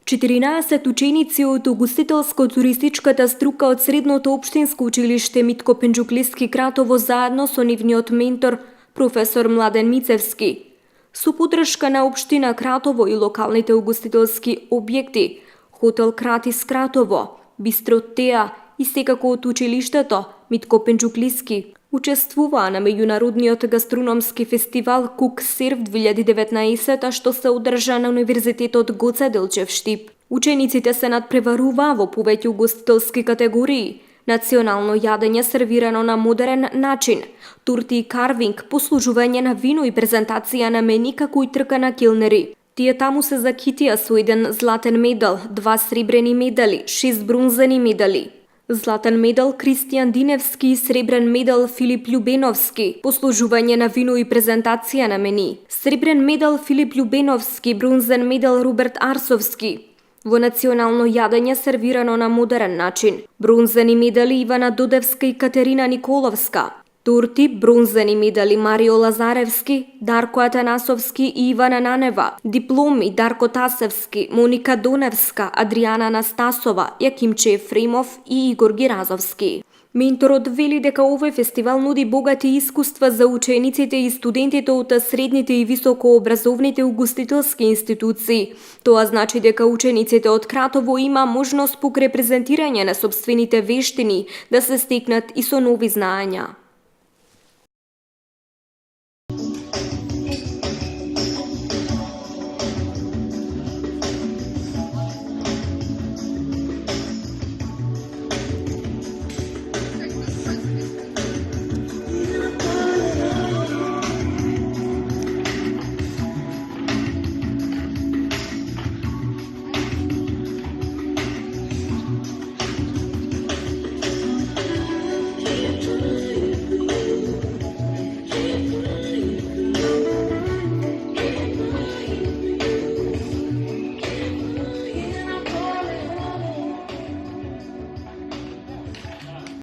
14 ученици од угостителско-туристичката струка од Средното општинско училиште Митко Пенџуклиски Кратово заедно со нивниот ментор професор Младен Мицевски, со поддршка на општина Кратово и локалните угостителски објекти, хотел Кратис Кратово, бистро Теа и секако од училиштето Митко Пенџуклиски, учествуваа на меѓународниот гастрономски фестивал Кук Серв 2019 што се одржа на Универзитетот Гоце Делчев Штип. Учениците се надпреваруваа во повеќе угостителски категории: национално јадење сервирано на модерен начин, турти и карвинг, послужување на вино и презентација на мени како и трка на келнери. Тие таму се закитија со еден златен медал, 2 сребрени медали, 6 бронзени медали. Златен медал Кристијан Диневски и сребрен медал Филип Љубеновски, послужување на вино и презентација на мени. Сребрен медал Филип Љубеновски, бронзен медал Роберт Арсовски. Во национално јадење сервирано на модерен начин. Бронзени медали Ивана Додевска и Катерина Николовска. Турти, бронзени медали Марио Лазаревски, Дарко Атанасовски и Ивана Нанева. Дипломи Дарко Тасевски, Моника Доневска, Адријана Настасова, Јакимче Ефремов и Игор Гиразовски. Менторот вели дека овој фестивал нуди богати искуства за учениците и студентите од средните и високообразовните угостителски институции. Тоа значи дека учениците од Кратово има можност покрај презентирање на сопствените вештини да се стекнат и со нови знаења.